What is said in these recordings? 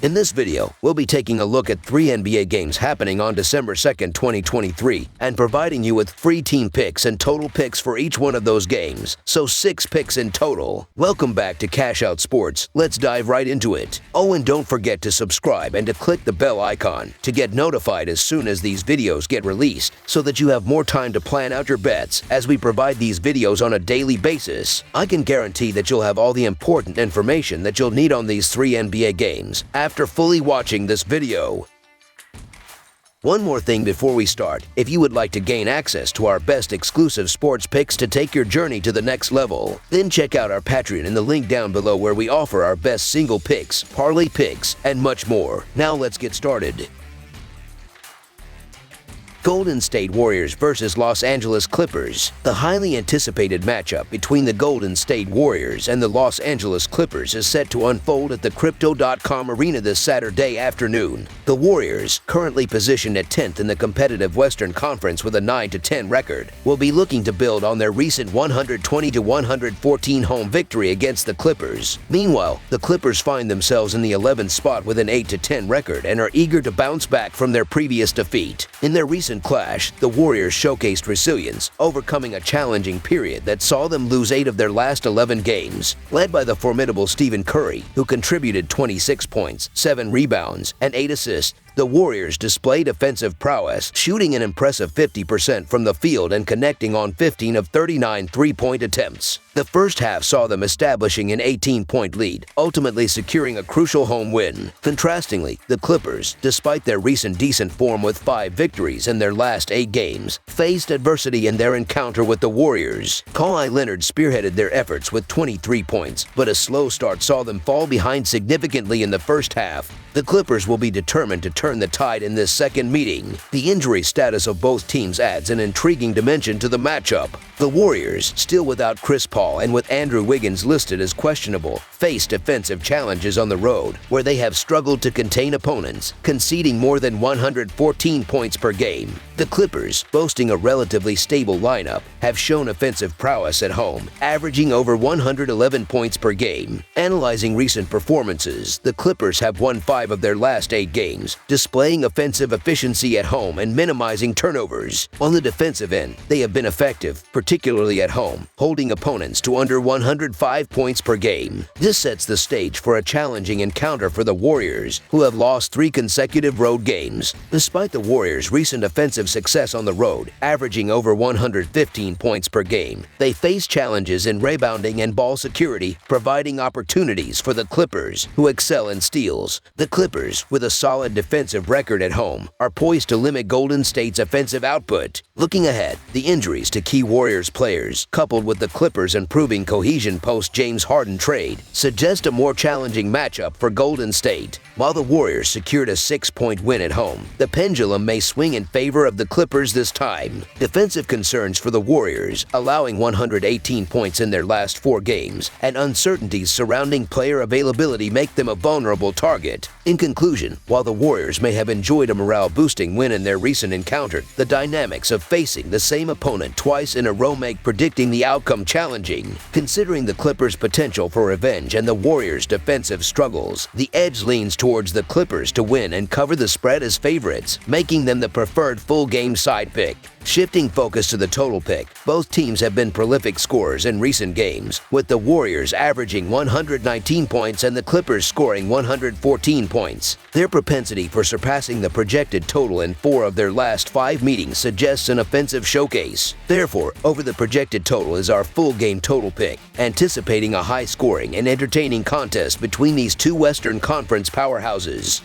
In this video, we'll be taking a look at 3 NBA games happening on December 2nd, 2023, and providing you with free team picks and total picks for each one of those games, so 6 picks in total. Welcome back to Cash Out Sports. Let's dive right into it. Oh, and don't forget to subscribe and to click the bell icon to get notified as soon as these videos get released, so that you have more time to plan out your bets as we provide these videos on a daily basis. I can guarantee that you'll have all the important information that you'll need on these 3 NBA games after fully watching this video. One more thing before we start. If you would like to gain access to our best exclusive sports picks to take your journey to the next level, then check out our Patreon in the link down below, where we offer our best single picks, parlay picks, and much more. Now let's get started. Golden State Warriors versus Los Angeles Clippers. The highly anticipated matchup between the Golden State Warriors and the Los Angeles Clippers is set to unfold at the Crypto.com Arena this Saturday afternoon. The Warriors, currently positioned at 10th in the competitive Western Conference with a 9-10 record, will be looking to build on their recent 120-114 home victory against the Clippers. Meanwhile, the Clippers find themselves in the 11th spot with an 8-10 record and are eager to bounce back from their previous defeat. In their recent clash, the Warriors showcased resilience, overcoming a challenging period that saw them lose 8 of their last 11 games. Led by the formidable Stephen Curry, who contributed 26 points, 7 rebounds, and 8 assists, the Warriors displayed offensive prowess, shooting an impressive 50% from the field and connecting on 15 of 39 three-point attempts. The first half saw them establishing an 18-point lead, ultimately securing a crucial home win. Contrastingly, the Clippers, despite their recent decent form with 5 victories in their last 8 games, faced adversity in their encounter with the Warriors. Kawhi Leonard spearheaded their efforts with 23 points, but a slow start saw them fall behind significantly in the first half. The Clippers will be determined to turn the tide in this second meeting. The injury status of both teams adds an intriguing dimension to the matchup. The Warriors, still without Chris Paul and with Andrew Wiggins listed as questionable, face defensive challenges on the road, where they have struggled to contain opponents, conceding more than 114 points per game. The Clippers, boasting a relatively stable lineup, have shown offensive prowess at home, averaging over 111 points per game. Analyzing recent performances, the Clippers have won 5 of their last 8 games, displaying offensive efficiency at home and minimizing turnovers. On the defensive end, they have been effective, particularly at home, holding opponents to under 105 points per game. This sets the stage for a challenging encounter for the Warriors, who have lost 3 consecutive road games. Despite the Warriors' recent offensive success on the road, averaging over 115 points per game, they face challenges in rebounding and ball security, providing opportunities for the Clippers, who excel in steals. The Clippers, with a solid defensive record at home, are poised to limit Golden State's offensive output. Looking ahead, the injuries to key Warriors players, coupled with the Clippers' improving cohesion post-James Harden trade, suggest a more challenging matchup for Golden State. While the Warriors secured a 6-point win at home, the pendulum may swing in favor of the Clippers this time. Defensive concerns for the Warriors, allowing 118 points in their last 4 games, and uncertainties surrounding player availability make them a vulnerable target. In conclusion, while the Warriors may have enjoyed a morale-boosting win in their recent encounter, the dynamics of facing the same opponent twice in a row make predicting the outcome challenging. Considering the Clippers' potential for revenge and the Warriors' defensive struggles, the edge leans towards the Clippers to win and cover the spread as favorites, making them the preferred full-game side pick. Shifting focus to the total pick, both teams have been prolific scorers in recent games, with the Warriors averaging 119 points and the Clippers scoring 114 points. Their propensity for surpassing the projected total in 4 of their last 5 meetings suggests an offensive showcase. Therefore, over the projected total is our full-game total pick, anticipating a high-scoring and entertaining contest between these 2 Western Conference powerhouses.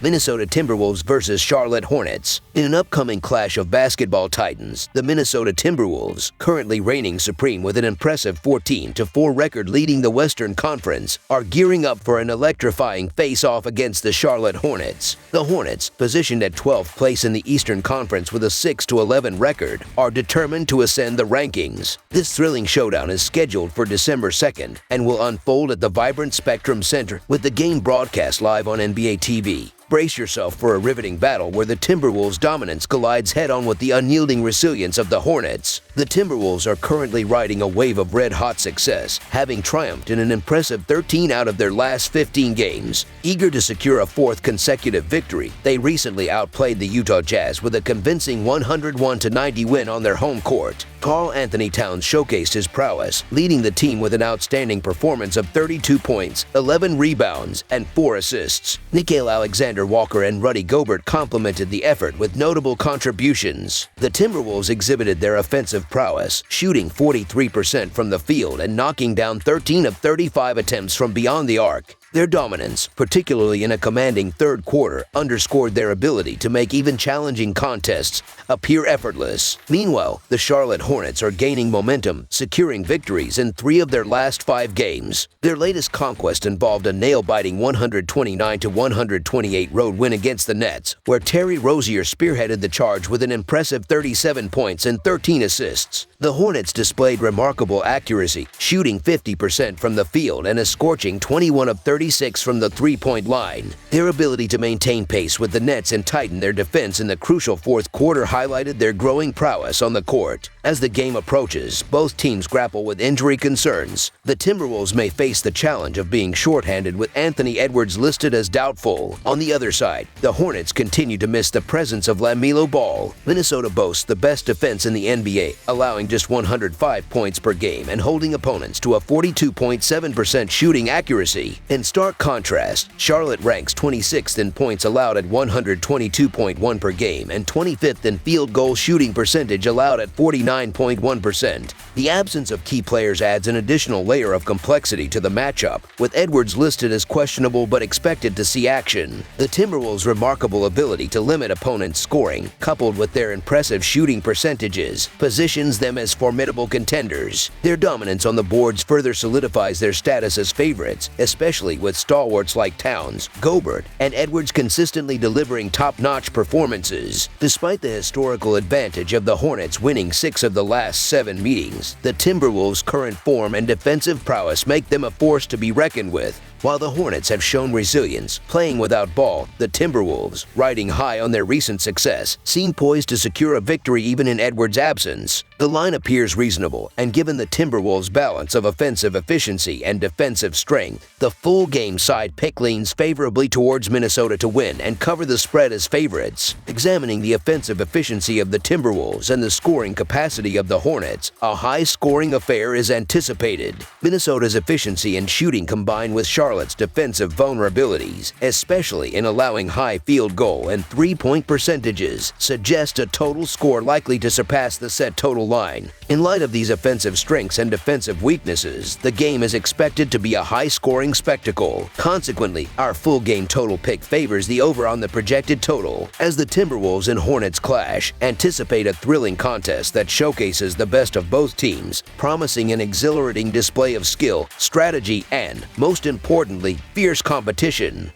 Minnesota Timberwolves versus Charlotte Hornets. In an upcoming clash of basketball titans, the Minnesota Timberwolves, currently reigning supreme with an impressive 14-4 record leading the Western Conference, are gearing up for an electrifying face-off against the Charlotte Hornets. The Hornets, positioned at 12th place in the Eastern Conference with a 6-11 record, are determined to ascend the rankings. This thrilling showdown is scheduled for December 2nd and will unfold at the vibrant Spectrum Center, with the game broadcast live on NBA TV. Brace yourself for a riveting battle where the Timberwolves' dominance collides head-on with the unyielding resilience of the Hornets. The Timberwolves are currently riding a wave of red-hot success, having triumphed in an impressive 13 out of their last 15 games. Eager to secure a fourth consecutive victory, they recently outplayed the Utah Jazz with a convincing 101-90 win on their home court. Karl-Anthony Towns showcased his prowess, leading the team with an outstanding performance of 32 points, 11 rebounds, and 4 assists. Nickeil Alexander-Walker and Rudy Gobert complemented the effort with notable contributions. The Timberwolves exhibited their offensive prowess, shooting 43% from the field and knocking down 13 of 35 attempts from beyond the arc. Their dominance, particularly in a commanding third quarter, underscored their ability to make even challenging contests appear effortless. Meanwhile, the Charlotte Hornets are gaining momentum, securing victories in 3 of their last 5 games. Their latest conquest involved a nail-biting 129-128 road win against the Nets, where Terry Rozier spearheaded the charge with an impressive 37 points and 13 assists. The Hornets displayed remarkable accuracy, shooting 50% from the field and a scorching 21 of 36 from the three-point line. Their ability to maintain pace with the Nets and tighten their defense in the crucial fourth quarter highlighted their growing prowess on the court. As the game approaches, both teams grapple with injury concerns. The Timberwolves may face the challenge of being shorthanded with Anthony Edwards listed as doubtful. On the other side, the Hornets continue to miss the presence of LaMelo Ball. Minnesota boasts the best defense in the NBA, allowing just 105 points per game and holding opponents to a 42.7% shooting accuracy. In stark contrast, Charlotte ranks 26th in points allowed at 122.1 per game and 25th in field goal shooting percentage allowed at 49.1%. The absence of key players adds an additional layer of complexity to the matchup, with Edwards listed as questionable but expected to see action. The Timberwolves' remarkable ability to limit opponents' scoring, coupled with their impressive shooting percentages, positions them as formidable contenders. Their dominance on the boards further solidifies their status as favorites, especially with stalwarts like Towns, Gobert, and Edwards consistently delivering top-notch performances. Despite the historical advantage of the Hornets winning 6 of the last 7 meetings, the Timberwolves' current form and defensive prowess make them a force to be reckoned with. While the Hornets have shown resilience, playing without Ball, the Timberwolves, riding high on their recent success, seem poised to secure a victory even in Edwards' absence. The line appears reasonable, and given the Timberwolves' balance of offensive efficiency and defensive strength, the full-game side pick leans favorably towards Minnesota to win and cover the spread as favorites. Examining the offensive efficiency of the Timberwolves and the scoring capacity of the Hornets, a high-scoring affair is anticipated. Minnesota's efficiency and shooting combined with Charlotte's defensive vulnerabilities, especially in allowing high field goal and three-point percentages, suggest a total score likely to surpass the set total line. In light of these offensive strengths and defensive weaknesses, the game is expected to be a high-scoring spectacle. Consequently, our full-game total pick favors the over on the projected total. As the Timberwolves and Hornets clash, anticipate a thrilling contest that showcases the best of both teams, promising an exhilarating display of skill, strategy, and, most importantly, fierce competition.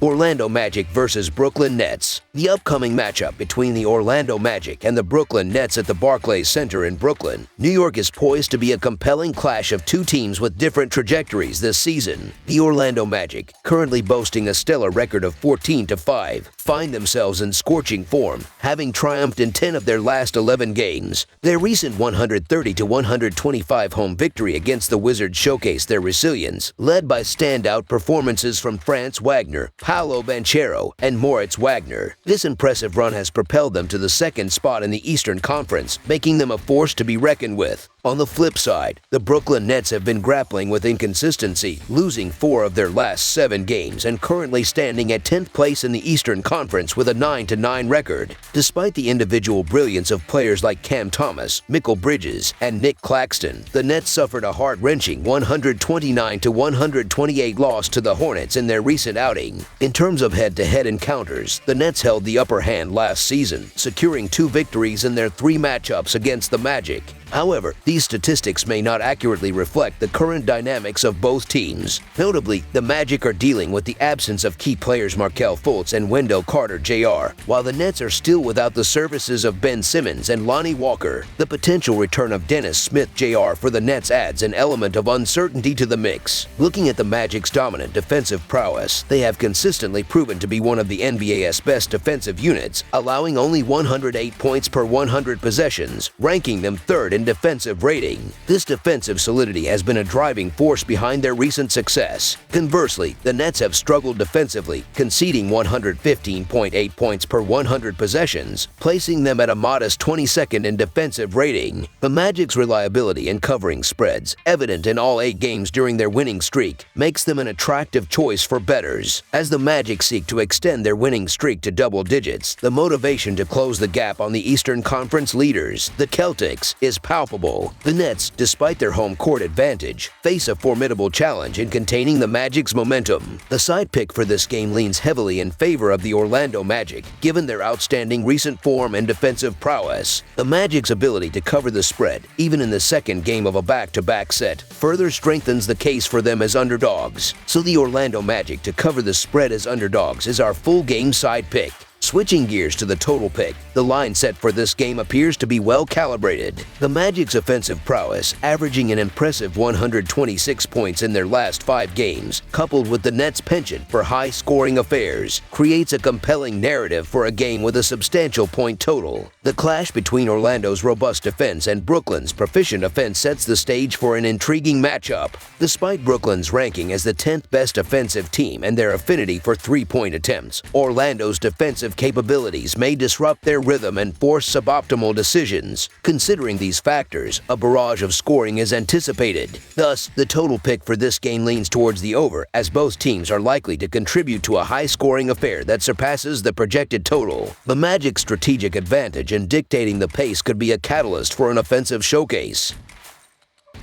Orlando Magic versus Brooklyn Nets. The upcoming matchup between the Orlando Magic and the Brooklyn Nets at the Barclays Center in Brooklyn, New York is poised to be a compelling clash of two teams with different trajectories this season. The Orlando Magic, currently boasting a stellar record of 14-5, find themselves in scorching form, having triumphed in 10 of their last 11 games. Their recent 130-125 home victory against the Wizards showcased their resilience, led by standout performances from Franz Wagner, Paolo Banchero, and Moritz Wagner. This impressive run has propelled them to the second spot in the Eastern Conference, making them a force to be reckoned with. On the flip side, the Brooklyn Nets have been grappling with inconsistency, losing 4 of their last 7 games and currently standing at 10th place in the Eastern Conference with a 9-9 record. Despite the individual brilliance of players like Cam Thomas, Mikal Bridges, and Nick Claxton, the Nets suffered a heart-wrenching 129-128 loss to the Hornets in their recent outing. In terms of head-to-head encounters, the Nets held the upper hand last season, securing 2 victories in their 3 matchups against the Magic. However, these statistics may not accurately reflect the current dynamics of both teams. Notably, the Magic are dealing with the absence of key players Markelle Fultz and Wendell Carter Jr., while the Nets are still without the services of Ben Simmons and Lonnie Walker. The potential return of Dennis Smith Jr. for the Nets adds an element of uncertainty to the mix. Looking at the Magic's dominant defensive prowess, they have consistently proven to be one of the NBA's best defensive units, allowing only 108 points per 100 possessions, ranking them third in defensive rating. This defensive solidity has been a driving force behind their recent success. Conversely, the Nets have struggled defensively, conceding 115.8 points per 100 possessions, placing them at a modest 22nd in defensive rating. The Magic's reliability in covering spreads, evident in all 8 games during their winning streak, makes them an attractive choice for bettors. As the Magic seek to extend their winning streak to double digits, the motivation to close the gap on the Eastern Conference leaders, the Celtics, is palpable. The Nets, despite their home court advantage, face a formidable challenge in containing the Magic's momentum. The side pick for this game leans heavily in favor of the Orlando Magic, given their outstanding recent form and defensive prowess. The Magic's ability to cover the spread, even in the second game of a back-to-back set, further strengthens the case for them as underdogs. So the Orlando Magic to cover the spread as underdogs is our full game side pick. Switching gears to the total pick, the line set for this game appears to be well calibrated. The Magic's offensive prowess, averaging an impressive 126 points in their last 5 games, coupled with the Nets' penchant for high-scoring affairs, creates a compelling narrative for a game with a substantial point total. The clash between Orlando's robust defense and Brooklyn's proficient offense sets the stage for an intriguing matchup. Despite Brooklyn's ranking as the 10th best offensive team and their affinity for three-point attempts, Orlando's defensive capabilities may disrupt their rhythm and force suboptimal decisions. Considering these factors, a barrage of scoring is anticipated. Thus, the total pick for this game leans towards the over, as both teams are likely to contribute to a high-scoring affair that surpasses the projected total. The Magic's strategic advantage in dictating the pace could be a catalyst for an offensive showcase.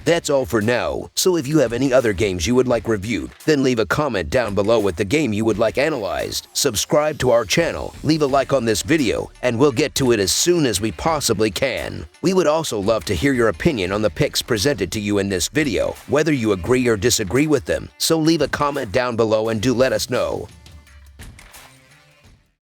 That's all for now, so if you have any other games you would like reviewed, then leave a comment down below with the game you would like analyzed. Subscribe to our channel, leave a like on this video, and we'll get to it as soon as we possibly can. We would also love to hear your opinion on the picks presented to you in this video, whether you agree or disagree with them, so leave a comment down below and do let us know.